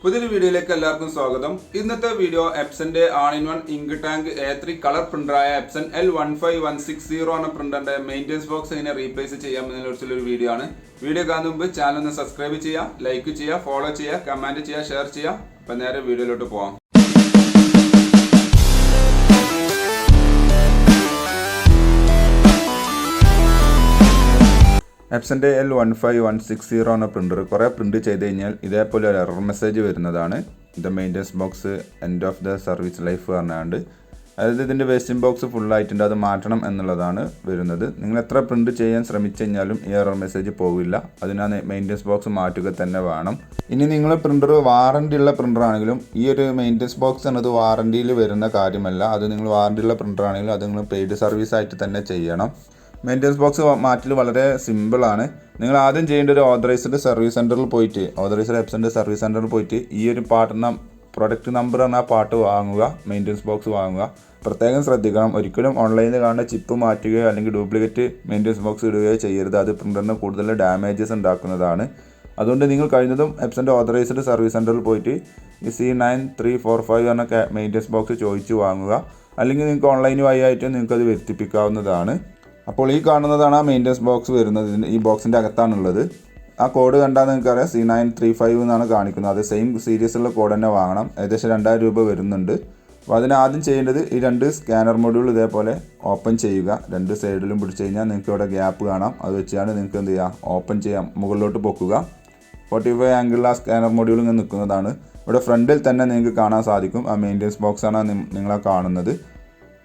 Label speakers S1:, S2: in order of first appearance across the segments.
S1: പുതിയൊരു വീഡിയോയിലേക്ക് എല്ലാവർക്കും സ്വാഗതം. ഇന്നത്തെ വീഡിയോ എപ്സന്റെ all-in-one ink tank A3 colour പ്രിന്ററായ എപ്സൺ L15160 എന്ന പ്രിന്ററിന്റെ മെയിൻ്റെനൻസ് ബോക്സ് എങ്ങനെ റീപ്ലേസ് ചെയ്യാമെന്നതിനെ കുറിച്ചുള്ള ഒരു വീഡിയോ ആണ്. വീഡിയോ കാണുന്ന മുമ്പ് ചാനൽ ഒന്ന് സബ്സ്ക്രൈബ് ചെയ്യുക, ലൈക്ക് ചെയ്യുക, ഫോളോ ചെയ്യുക, കമന്റ് ചെയ്യുക, ഷെയർ ചെയ്യുക. അപ്പം നേരെ വീഡിയോയിലോട്ട് പോവാം. എപ്സന്റെ L15160 എന്ന പ്രിന്റർ കുറേ പ്രിന്റ് ചെയ്ത് കഴിഞ്ഞാൽ ഇതേപോലെ ഒരു എറർ മെസ്സേജ് വരുന്നതാണ്. ഇത് maintenance box end of the service life പറഞ്ഞാണ്ട്, അതായത് ഇതിൻ്റെ വേസ്റ്റിംഗ് ബോക്സ് ഫുള്ളായിട്ടുണ്ട്, അത് മാറ്റണം എന്നുള്ളതാണ് വരുന്നത്. നിങ്ങൾ എത്ര പ്രിന്റ് ചെയ്യാൻ ശ്രമിച്ചു കഴിഞ്ഞാലും ഈ എറർ മെസ്സേജ് പോകില്ല. അതിനാണ് മെയിൻ്റെനൻസ് ബോക്സ് മാറ്റുക തന്നെ വേണം. ഇനി നിങ്ങൾ പ്രിന്റർ വാറണ്ടി ഉള്ള പ്രിന്റർ ആണെങ്കിലും ഈ ഒരു മെയിൻ്റെനൻസ് ബോക്സ് എന്നത് വാറണ്ടിയിൽ വരുന്ന കാര്യമല്ല. അത് നിങ്ങൾ വാറണ്ടി ഉള്ള പ്രിന്റർ ആണെങ്കിലും അത് നിങ്ങൾ പെയ്ഡ് സർവീസ് ആയിട്ട് തന്നെ ചെയ്യണം. മെയിൻ്റെനൻസ് ബോക്സ് മാറ്റൽ വളരെ സിമ്പിളാണ്. നിങ്ങൾ ആദ്യം ചെയ്യേണ്ട ഒരു ഓതറൈസ്ഡ് സർവീസ് സെൻറ്ററിൽ പോയിട്ട്, ഓതറൈസ്ഡ് എപ്സൻ്റെ സർവീസ് സെൻറ്ററിൽ പോയിട്ട് ഈ ഒരു പ്രൊഡക്റ്റ് നമ്പർ എന്ന പാട്ട് വാങ്ങുക, മെയിൻ്റെനൻസ് ബോക്സ് വാങ്ങുക. പ്രത്യേകം ശ്രദ്ധിക്കണം, ഒരിക്കലും ഓൺലൈനിൽ കാണുന്ന ചിപ്പ് മാറ്റുകയോ അല്ലെങ്കിൽ ഡ്യൂപ്ലിക്കേറ്റ് മെയിൻ്റെനൻസ് ബോക്സ് ഇടുകയോ ചെയ്യരുത്. അത് പ്രിൻ്ററിന് കൂടുതൽ ഡാമേജസ് ഉണ്ടാക്കുന്നതാണ്. അതുകൊണ്ട് നിങ്ങൾ കഴിയുന്നതും എപ്സൻ്റെ ഓതറൈസ്ഡ് സർവീസ് സെൻറ്ററിൽ പോയിട്ട് ഈ C9345 എന്ന മെയിൻ്റെനൻസ് ബോക്സ് ചോദിച്ച് വാങ്ങുക. അല്ലെങ്കിൽ നിങ്ങൾക്ക് ഓൺലൈൻ വഴി ആയിട്ട് നിങ്ങൾക്ക് അത് വരുത്തിപ്പിക്കാവുന്നതാണ്. അപ്പോൾ ഈ കാണുന്നതാണ് ആ മെയിൻ്റെനൻസ് ബോക്സ് വരുന്നത്. ഈ ബോക്സിൻ്റെ അകത്താണുള്ളത്. ആ കോഡ് കണ്ടാൽ നിങ്ങൾക്കറിയാം C935 എന്നാണ് കാണിക്കുന്നത്. അത് സെയിം സീരീസുള്ള കോഡ് തന്നെ വാങ്ങണം. ഏകദേശം 2000 രൂപ വരുന്നുണ്ട്. അപ്പോൾ അതിന് ആദ്യം ചെയ്യേണ്ടത് ഈ 2 സ്കാനർ മൊഡ്യൂൾ ഇതേപോലെ ഓപ്പൺ ചെയ്യുക. 2 സൈഡിലും പിടിച്ച് കഴിഞ്ഞാൽ നിങ്ങൾക്ക് ഇവിടെ ഗ്യാപ്പ് കാണാം. അത് വെച്ചാണ് നിങ്ങൾക്ക് എന്ത് ചെയ്യുക, ഓപ്പൺ ചെയ്യാം. മുകളിലോട്ട് പൊക്കുക. 45 ആംഗിളിൽ ആ സ്കാനർ മൊഡ്യൂൾ ഇങ്ങനെ നിൽക്കുന്നതാണ്. ഇവിടെ ഫ്രണ്ടിൽ തന്നെ നിങ്ങൾക്ക് കാണാൻ സാധിക്കും ആ മെയിൻ്റെനൻസ് ബോക്സാണ് നിങ്ങളെ കാണുന്നത്.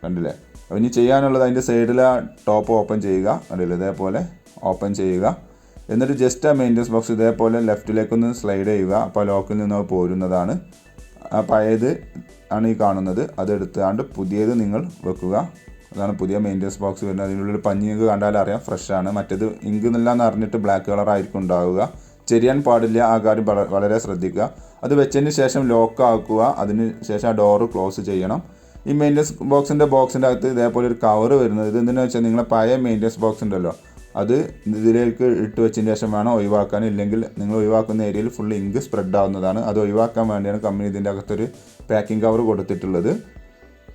S1: കണ്ടില്ലേ? അപ്പോൾ ഇനി ചെയ്യാനുള്ളത് അതിൻ്റെ സൈഡിൽ ആ ടോപ്പ് ഓപ്പൺ ചെയ്യുക. കണ്ടില്ലേ? ഇതേപോലെ ഓപ്പൺ ചെയ്യുക. എന്നിട്ട് ജസ്റ്റ് ആ മെയിൻ്റെനൻസ് ബോക്സ് ഇതേപോലെ ലെഫ്റ്റിലേക്കൊന്ന് സ്ലൈഡ് ചെയ്യുക. അപ്പോൾ ലോക്കിൽ നിന്ന് പോരുന്നതാണ്. ആ പഴയത് ആണ് ഈ കാണുന്നത്. അതെടുത്താണ്ട് പുതിയത് നിങ്ങൾ വെക്കുക. അതാണ് പുതിയ മെയിൻ്റെനൻസ് ബോക്സ് വരുന്നത്. അതിനുള്ളിൽ പഞ്ഞി നിങ്ങൾക്ക് കണ്ടാൽ അറിയാം ഫ്രഷ് ആണ്. മറ്റേത് ഇങ്ക് എന്നില്ലാന്ന് അറിഞ്ഞിട്ട് ബ്ലാക്ക് കളർ ആയിരിക്കും ഉണ്ടാവുക. ചെരിയാൻ പാടില്ല. ആ കാര്യം വളരെ ശ്രദ്ധിക്കുക. അത് വെച്ചതിന് ശേഷം ലോക്ക് ആക്കുക. അതിന് ശേഷം ആ ഡോറ് ക്ലോസ് ചെയ്യണം. ഈ മെയിൻ്റെനൻസ് ബോക്സിൻ്റെ അകത്ത് ഇതേപോലെ ഒരു കവർ വരുന്നത്. ഇത് എന്തിനാണെന്ന് വെച്ചാൽ നിങ്ങളെ പഴയ മെയിൻ്റെനൻസ് ബോക്സ് ഉണ്ടല്ലോ, അത് ഇതിലേക്ക് ഇട്ട് വെച്ചതിന് ശേഷം വേണം ഒഴിവാക്കാൻ. ഇല്ലെങ്കിൽ നിങ്ങൾ ഒഴിവാക്കുന്ന ഏരിയയിൽ ഫുൾ ഇങ്ക് സ്പ്രെഡ് ആവുന്നതാണ്. അത് ഒഴിവാക്കാൻ വേണ്ടിയാണ് കമ്പനി ഇതിൻ്റെ അകത്തൊരു പാക്കിംഗ് കവർ കൊടുത്തിട്ടുള്ളത്.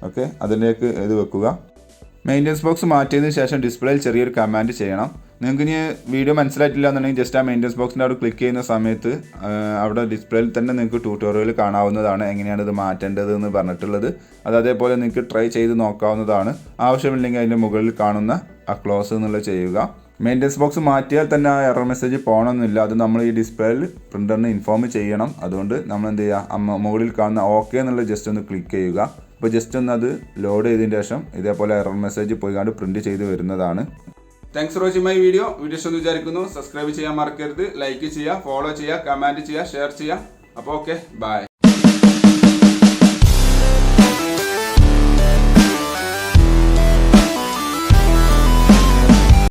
S1: ഓക്കെ, അതിലേക്ക് ഇത് വെക്കുക. മെയിൻ്റെനൻസ് ബോക്സ് മാറ്റിയതിന് ശേഷം ഡിസ്പ്ലേയിൽ ചെറിയൊരു കമാൻഡ് ചെയ്യണം. നിങ്ങൾക്ക് ഇനി വീഡിയോ മനസ്സിലായിട്ടില്ല എന്നുണ്ടെങ്കിൽ ജസ്റ്റ് ആ മെയിൻ്റെനൻസ് ബോക്സിൻ്റെ അവിടെ ക്ലിക്ക് ചെയ്യുന്ന സമയത്ത് അവിടെ ഡിസ്പ്ലേയിൽ തന്നെ നിങ്ങൾക്ക് ട്യൂട്ടോറിയൽ കാണാവുന്നതാണ്, എങ്ങനെയാണ് ഇത് മാറ്റേണ്ടത് എന്ന് പറഞ്ഞിട്ടുള്ളത്. അത് അതേപോലെ നിങ്ങൾക്ക് ട്രൈ ചെയ്ത് നോക്കാവുന്നതാണ്. ആവശ്യമില്ലെങ്കിൽ അതിൻ്റെ മുകളിൽ കാണുന്ന ആ ക്ലോസ് എന്നുള്ളത് ചെയ്യുക. മെയിൻ്റെനൻസ് ബോക്സ് മാറ്റിയാൽ തന്നെ ആ എറർ മെസ്സേജ് പോകണമെന്നില്ല. അത് നമ്മൾ ഈ ഡിസ്പ്ലേയിൽ പ്രിൻ്ററിന് ഇൻഫോം ചെയ്യണം. അതുകൊണ്ട് നമ്മൾ എന്ത് ചെയ്യുക, മുകളിൽ കാണുന്ന ഓക്കെ എന്നുള്ളത് ജസ്റ്റ് ഒന്ന് ക്ലിക്ക് ചെയ്യുക. അപ്പോൾ ജസ്റ്റ് ഒന്ന് അത് ലോഡ് ചെയ്തതിന് ശേഷം ഇതേപോലെ എറർ മെസ്സേജ് പോയി കണ്ട് പ്രിൻറ്റ് ചെയ്ത് വരുന്നതാണ്. Thanks for watching my video. ഇഷ്ടമെന്ന് വിചാരിക്കുന്നു. സബ്സ്ക്രൈബ് ചെയ്യാൻ മറക്കരുത്. ലൈക്ക് ചെയ്യുക, ഫോളോ ചെയ്യുക, കമൻറ്റ് ചെയ്യുക, ഷെയർ ചെയ്യുക. അപ്പോൾ ഓക്കെ, ബൈ.